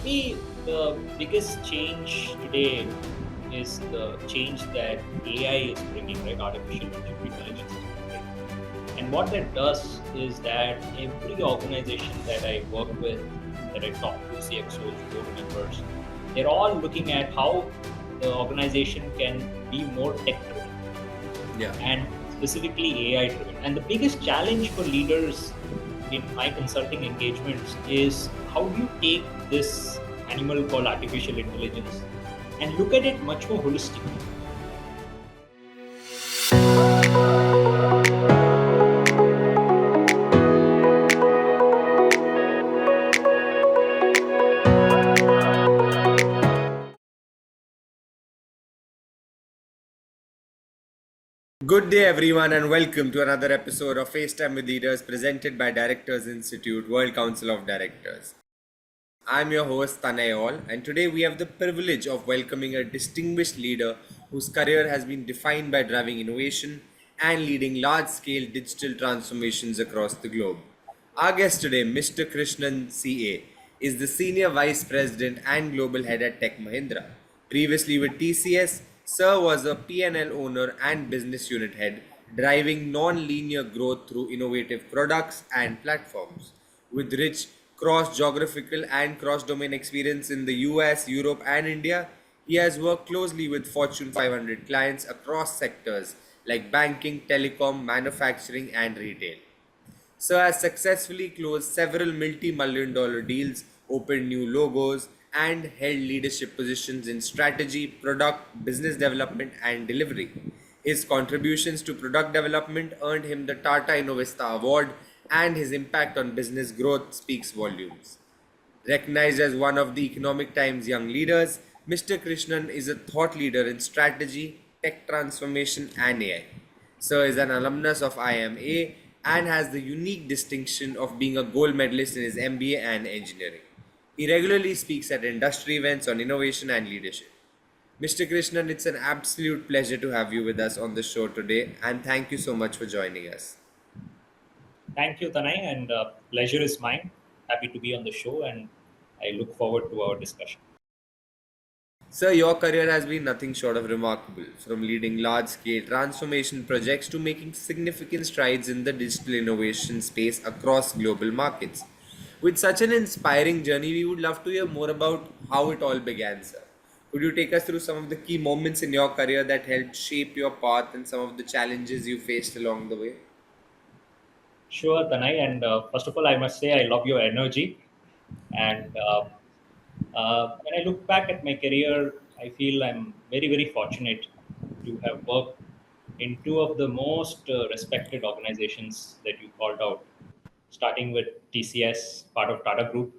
me, the biggest change today is the change that AI is bringing, right? Artificial intelligence is bringing. And what that does is that every organization that I work with, that I talk to, CXOs, board members, they're all looking at how the organization can be more tech driven Yeah. and specifically AI driven. And the biggest challenge for leaders in my consulting engagements is how do you take this animal called artificial intelligence and look at it much more holistically. Good day, everyone, and welcome to another episode of FaceTime with Leaders presented by Directors Institute, World Council of Directors. I'm your host, Tanay All, and today we have the privilege of welcoming a distinguished leader whose career has been defined by driving innovation and leading large scale digital transformations across the globe. Our guest today, Mr. Krishnan, CA, is the Senior Vice President and Global Head at Tech Mahindra. Previously with TCS, Sir was a P&L owner and business unit head, driving non-linear growth through innovative products and platforms. With rich cross-geographical and cross-domain experience in the US, Europe and India, he has worked closely with Fortune 500 clients across sectors like banking, telecom, manufacturing and retail. Sir has successfully closed several multi-million dollar deals, opened new logos, and held leadership positions in strategy, product, business development, and delivery. His contributions to product development earned him the Tata Innovista Award, and his impact on business growth speaks volumes. Recognized as one of the Economic Times Young Leaders, Mr. Krishnan is a thought leader in strategy, tech transformation, and AI. Sir is an alumnus of IMA and has the unique distinction of being a gold medalist in his MBA and engineering. He regularly speaks at industry events on innovation and leadership. Mr. Krishnan, it's an absolute pleasure to have you with us on the show today, and thank you so much for joining us. Thank you, Tanay, and pleasure is mine. Happy to be on the show, and I look forward to our discussion. Sir, your career has been nothing short of remarkable, from leading large scale transformation projects to making significant strides in the digital innovation space across global markets. With such an inspiring journey, we would love to hear more about how it all began, sir. Could you take us through some of the key moments in your career that helped shape your path and some of the challenges you faced along the way? Sure, Tanay, and first of all, I must say I love your energy. And when I look back at my career, I feel I'm very, very fortunate to have worked in two of the most respected organizations that you called out, starting with TCS, part of Tata Group,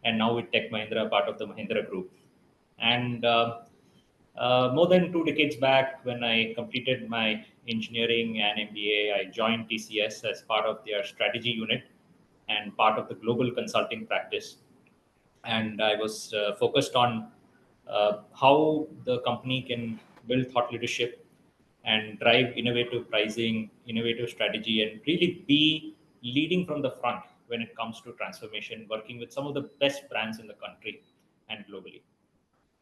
and now with Tech Mahindra, part of the Mahindra Group. And more than 2 decades back, when I completed my engineering and MBA, I joined TCS as part of their strategy unit and part of the global consulting practice. And I was focused on how the company can build thought leadership and drive innovative pricing, innovative strategy, and really be leading from the front when it comes to transformation, working with some of the best brands in the country and globally.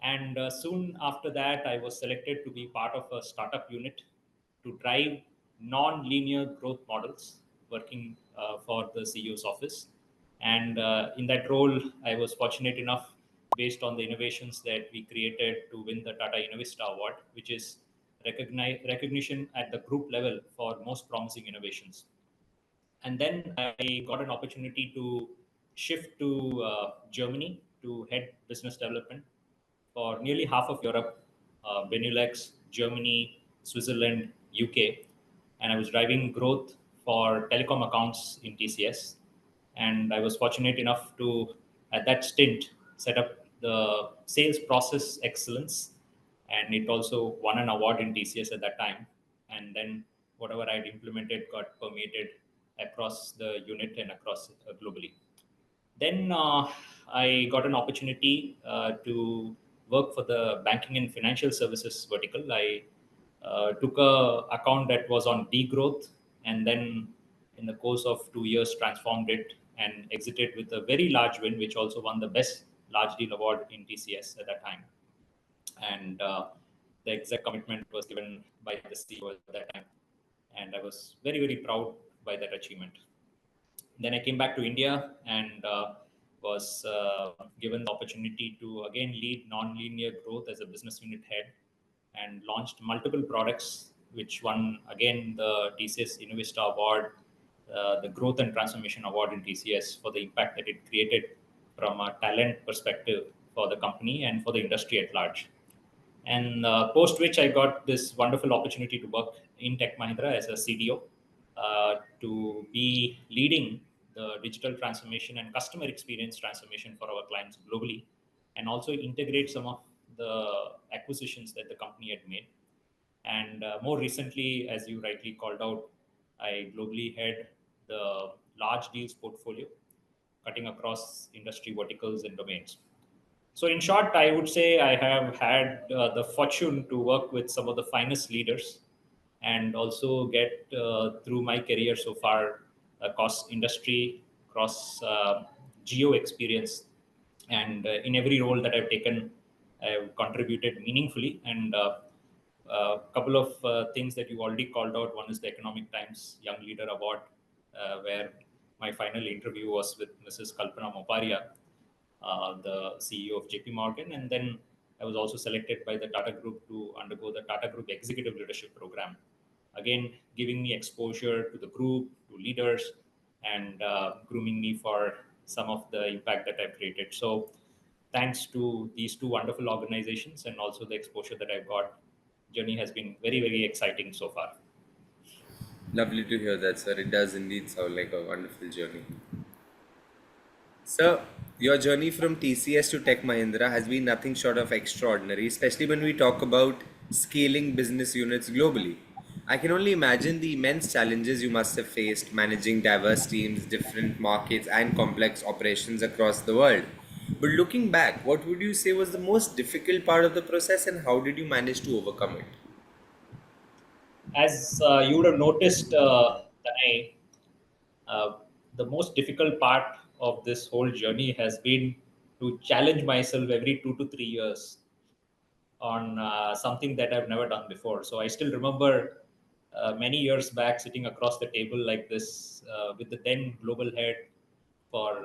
And soon after that, I was selected to be part of a startup unit to drive non-linear growth models, working for the CEO's office. And in that role, I was fortunate enough, based on the innovations that we created, to win the Tata Innovista Award, which is recognition at the group level for most promising innovations. And then I got an opportunity to shift to Germany to head business development for nearly half of Europe, Benelux, Germany, Switzerland, UK. And I was driving growth for telecom accounts in TCS. And I was fortunate enough to, at that stint, set up the sales process excellence. And it also won an award in TCS at that time. And then whatever I'd implemented got permeated across the unit and across globally. Then I got an opportunity to work for the banking and financial services vertical. I took a account that was on degrowth, and then in the course of 2 years transformed it and exited with a very large win, which also won the best large deal award in TCS at that time, and the exact commitment was given by the CEO at that time, and I was very very proud by that achievement. Then I came back to India and was given the opportunity to again lead non-linear growth as a business unit head, and launched multiple products, which won again the TCS Innovista Award, the Growth and Transformation Award in TCS for the impact that it created from a talent perspective for the company and for the industry at large. And post which I got this wonderful opportunity to work in Tech Mahindra as a CDO, to be leading the digital transformation and customer experience transformation for our clients globally, and also integrate some of the acquisitions that the company had made. And more recently, as you rightly called out, I globally head the large deals portfolio, cutting across industry verticals and domains. So, in short, I would say I have had the fortune to work with some of the finest leaders, and also get through my career so far across industry, across geo experience, and in every role that I've taken, I've contributed meaningfully. And a couple of things that you already called out. One is the Economic Times Young Leader Award, where my final interview was with Mrs. Kalpana Moparia, the CEO of JP Morgan. And then I was also selected by the Tata Group to undergo the Tata Group Executive Leadership Program. Again, giving me exposure to the group, to leaders, and grooming me for some of the impact that I've created. So, thanks to these two wonderful organizations and also the exposure that I've got, journey has been very, very exciting so far. Lovely to hear that, sir. It does indeed sound like a wonderful journey. Sir, your journey from TCS to Tech Mahindra has been nothing short of extraordinary, especially when we talk about scaling business units globally. I can only imagine the immense challenges you must have faced managing diverse teams, different markets, and complex operations across the world. But looking back, what would you say was the most difficult part of the process, and how did you manage to overcome it? As you would have noticed, Tanay, uh, the most difficult part of this whole journey has been to challenge myself every 2 to 3 years on something that I've never done before. So I still remember many years back sitting across the table like this with the then global head for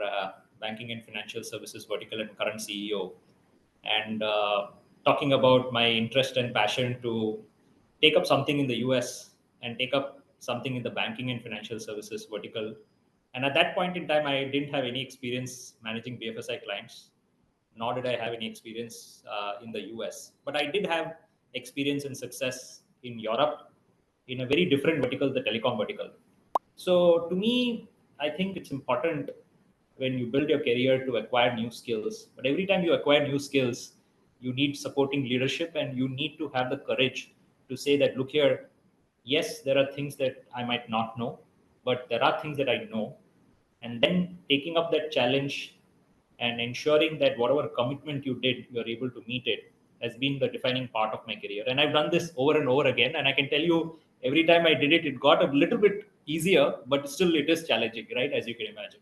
banking and financial services vertical and current CEO, and talking about my interest and passion to take up something in the US and take up something in the banking and financial services vertical. And at that point in time, I didn't have any experience managing BFSI clients, nor did I have any experience in the US. But I did have experience and success in Europe in a very different vertical, the telecom vertical. So to me, I think it's important when you build your career to acquire new skills. But every time you acquire new skills, you need supporting leadership, and you need to have the courage to say that, look here, yes, there are things that I might not know, but there are things that I know. And then taking up that challenge and ensuring that whatever commitment you did, you are able to meet it, has been the defining part of my career. And I've done this over and over again. And I can tell you, every time I did it, it got a little bit easier, but still it is challenging, right? As you can imagine.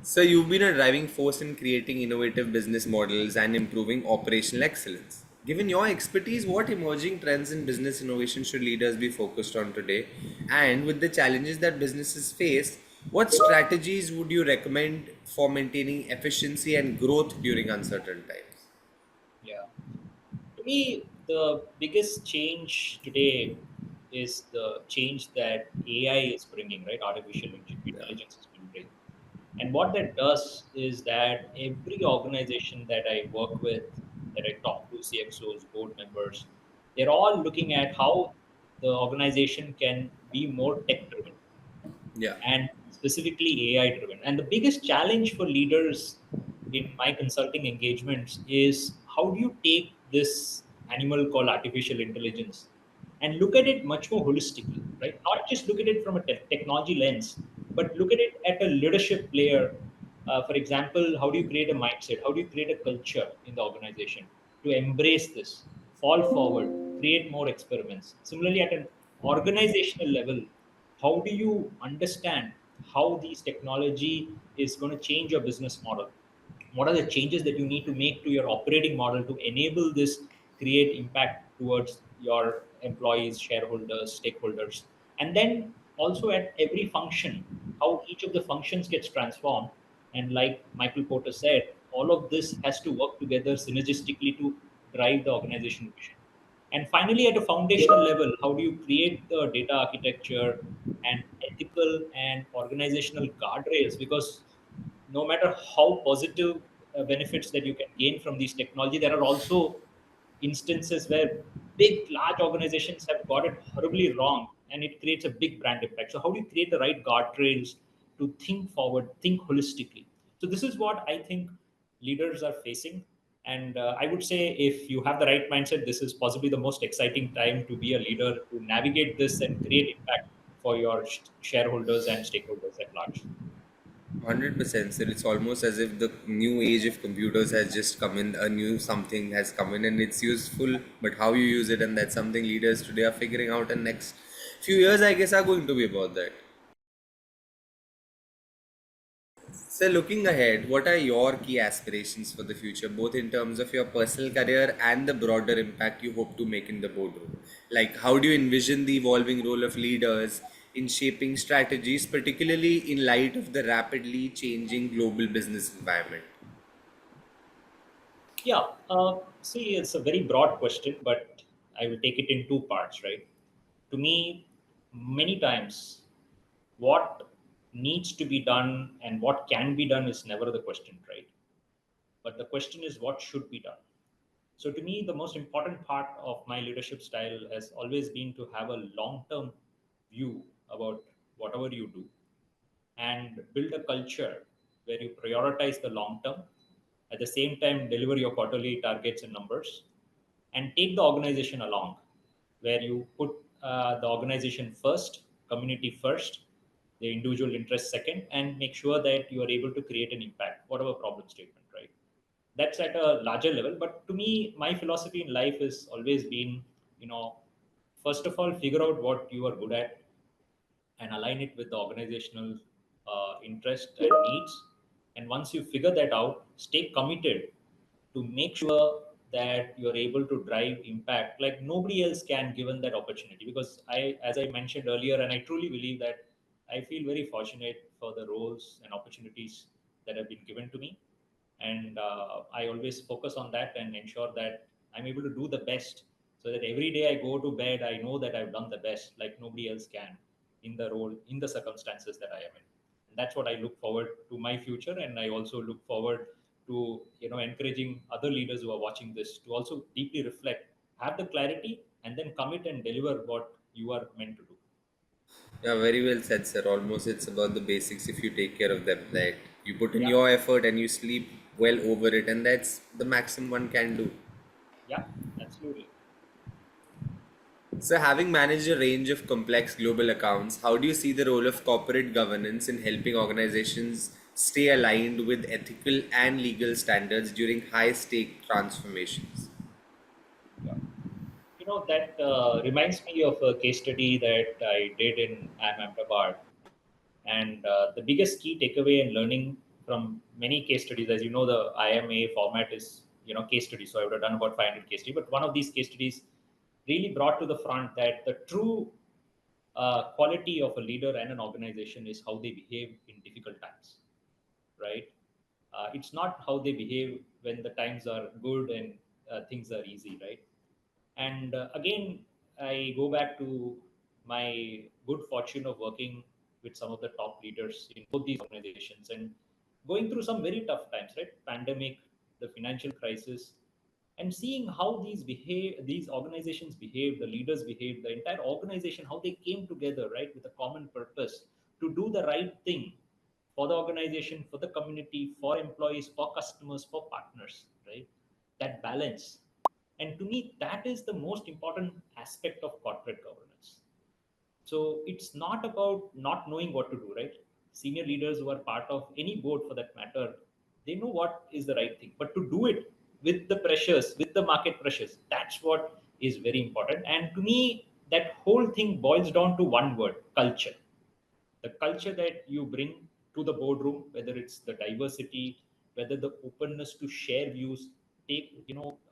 So, you've been a driving force in creating innovative business models and improving operational excellence. Given your expertise, what emerging trends in business innovation should leaders be focused on today? And with the challenges that businesses face, what strategies would you recommend for maintaining efficiency and growth during uncertain times? Yeah. To me, the biggest change today is the change that AI is bringing, right? Artificial Yeah. intelligence is bringing. And what that does is that every organization that I work with, that I talk to, CXOs, board members, they're all looking at how the organization can be more tech driven Yeah. and specifically AI driven. And the biggest challenge for leaders in my consulting engagements is, how do you take this animal called artificial intelligence and look at it much more holistically, right? Not just look at it from a technology lens, but look at it at a leadership layer. For example, how do you create a mindset? How do you create a culture in the organization to embrace this, fall forward, create more experiments? Similarly, at an organizational level, how do you understand how these technology is going to change your business model? what are the changes that you need to make to your operating model to enable this create impact towards your employees, shareholders, stakeholders. And then also at every function, how each of the functions gets transformed. And like Michael Porter said, all of this has to work together synergistically to drive the organization vision. And finally, at a foundational level, how do you create the data architecture and ethical and organizational guardrails? Because no matter how positive benefits that you can gain from these technology, there are also instances where big, large organizations have got it horribly wrong, and it creates a big brand impact. So, how do you create the right guardrails to think forward, think holistically? So, this is what I think leaders are facing. And I would say, if you have the right mindset, this is possibly the most exciting time to be a leader, to navigate this and create impact for your shareholders and stakeholders at large. 100%, sir. It's almost as if the new age of computers has just come in, a new something has come in, and it's useful, but how you use it, and that's something leaders today are figuring out, and next few years, I guess, are going to be about that. So, looking ahead, what are your key aspirations for the future, both in terms of your personal career and the broader impact you hope to make in the boardroom? Like, how do you envision the evolving role of leaders in shaping strategies, particularly in light of the rapidly changing global business environment? Yeah, see, it's a very broad question, but I will take it in two parts, right? To me, many times, what needs to be done and what can be done is never the question, right? But the question is what should be done. So, to me, the most important part of my leadership style has always been to have a long term view about whatever you do and build a culture where you prioritize the long term, at the same time deliver your quarterly targets and numbers, and take the organization along, where you put the organization first, community first, the individual interest second, and make sure that you are able to create an impact, whatever problem statement, right? That's at a larger level. But to me, my philosophy in life has always been, you know, first of all, figure out what you are good at and align it with the organizational interest and needs. And once you figure that out, stay committed to make sure that you're able to drive impact like nobody else can, given that opportunity. Because as I mentioned earlier, and I truly believe that I feel very fortunate for the roles and opportunities that have been given to me. And I always focus on that and ensure that I'm able to do the best, so that every day I go to bed, I know that I've done the best like nobody else can, in the role, in the circumstances that I am in. And that's what I look forward to my future. And I also look forward to, encouraging other leaders who are watching this to also deeply reflect, have the clarity, and then commit and deliver what you are meant to do. Yeah, very well said, sir. Almost it's about the basics if you take care of them. Like, you put in Yeah, your effort and you sleep well over it, and that's the maximum one can do. yeah, absolutely. So, having managed a range of complex global accounts, how do you see the role of corporate governance in helping organizations stay aligned with ethical and legal standards during high stake transformations? Yeah. That reminds me of a case study that I did in Ahmedabad. And the biggest key takeaway and learning from many case studies, as you know, the IMA format is, case studies. So I would have done about 500 case studies. But one of these case studies really brought to the front that the true quality of a leader and an organization is how they behave in difficult times, right? It's not how they behave when the times are good and things are easy, right? And again, I go back to my good fortune of working with some of the top leaders in both these organizations and going through some very tough times, right? Pandemic, the financial crisis, and seeing how these organizations behave, the leaders behave, the entire organization, how they came together, right, with a common purpose to do the right thing for the organization, for the community, for employees, for customers, for partners, right? That balance. And to me, that is the most important aspect of corporate governance. So it's not about not knowing what to do, right? Senior leaders who are part of any board for that matter, they know what is the right thing. But to do it with the pressures, with the market pressures, that's what is very important. And to me, that whole thing boils down to one word: culture. The culture that you bring to the boardroom, whether it's the diversity, whether the openness to share views, take,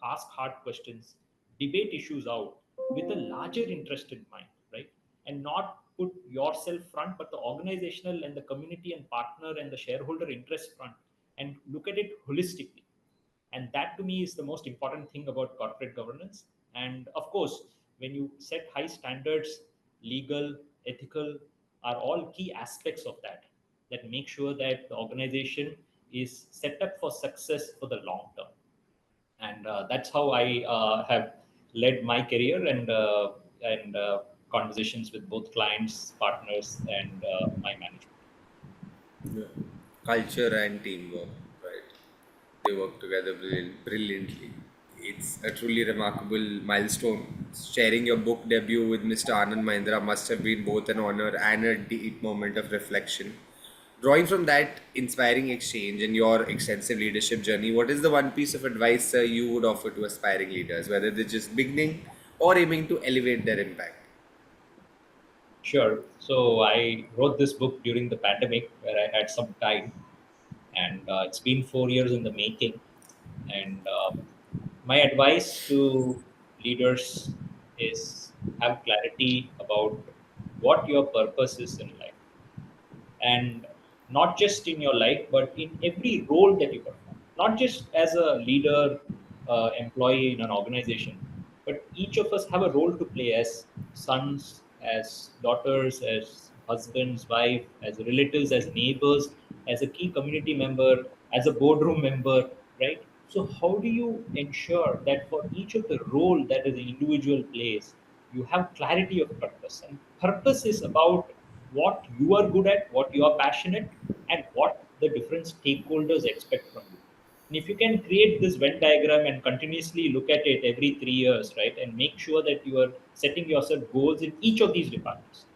ask hard questions, debate issues out with a larger interest in mind, right? And not put yourself front, but the organizational and the community and partner and the shareholder interest front, and look at it holistically. And that to me is the most important thing about corporate governance. And of course, when you set high standards, legal, ethical, are all key aspects of that, that make sure that the organization is set up for success for the long term. And that's how I have led my career, and conversations with both clients, partners, and my management. Yeah. Culture and teamwork, right? They work together brilliantly. It's a truly remarkable milestone. Sharing your book debut with Mr. Anand Mahindra must have been both an honor and a deep moment of reflection. Drawing from that inspiring exchange and your extensive leadership journey, what is the one piece of advice you would offer to aspiring leaders, whether they're just beginning or aiming to elevate their impact? Sure. So I wrote this book during the pandemic where I had some time, and it's been 4 years in the making. And my advice to leaders is have clarity about what your purpose is in life, and not just in your life but in every role that you perform, not just as a leader, employee in an organization, but each of us have a role to play as sons, as daughters, as husbands, wife, as relatives, as neighbors, as a key community member, as a boardroom member, right? So how do you ensure that for each of the role that an individual plays, you have clarity of purpose? And purpose is about what you are good at, what you are passionate, and what the different stakeholders expect from you. And if you can create this Venn diagram and continuously look at it every 3 years, right, and make sure that you are setting yourself goals in each of these departments.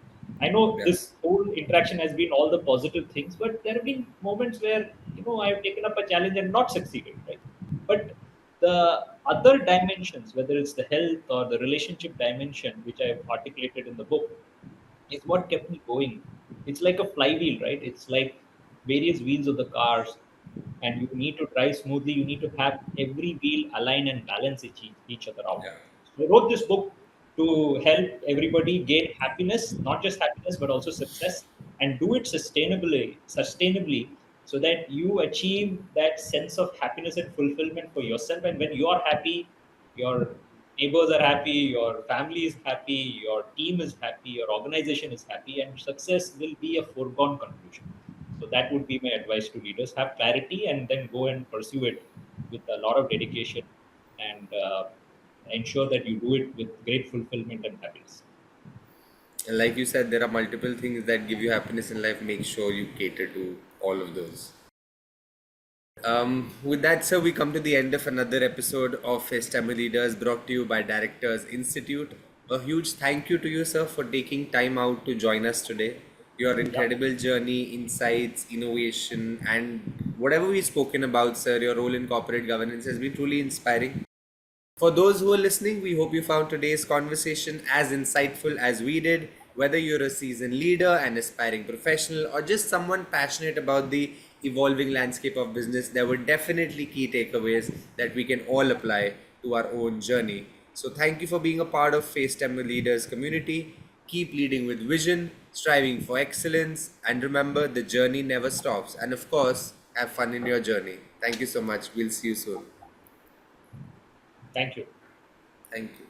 I know Yeah. this whole interaction has been all the positive things, but there have been moments where I have taken up a challenge and not succeeded, right? But the other dimensions, whether it's the health or the relationship dimension, which I've articulated in the book, is what kept me going. It's like a flywheel, right? It's like various wheels of the cars, and you need to drive smoothly. You need to have every wheel align and balance each other out. Yeah. So I wrote this book to help everybody gain happiness, not just happiness, but also success, and do it sustainably, so that you achieve that sense of happiness and fulfillment for yourself. And when you are happy, your neighbors are happy, your family is happy, your team is happy, your organization is happy, and success will be a foregone conclusion. So that would be my advice to leaders: have clarity and then go and pursue it with a lot of dedication, and ensure that you do it with great fulfillment and happiness. And like you said, there are multiple things that give you happiness in life. Make sure you cater to all of those. With that, sir, we come to the end of another episode of FaceTime with Leaders, brought to you by Directors Institute. A huge thank you to you, sir, for taking time out to join us today. Your Yeah. incredible journey, insights, innovation, and whatever we've spoken about, sir, your role in corporate governance has been truly inspiring. For those who are listening, we hope you found today's conversation as insightful as we did. Whether you're a seasoned leader, an aspiring professional, or just someone passionate about the evolving landscape of business, there were definitely key takeaways that we can all apply to our own journey. So, thank you for being a part of FaceTime with Leaders community. Keep leading with vision, striving for excellence, and remember the journey never stops. And of course, have fun in your journey. Thank you so much. We'll see you soon. Thank you. Thank you.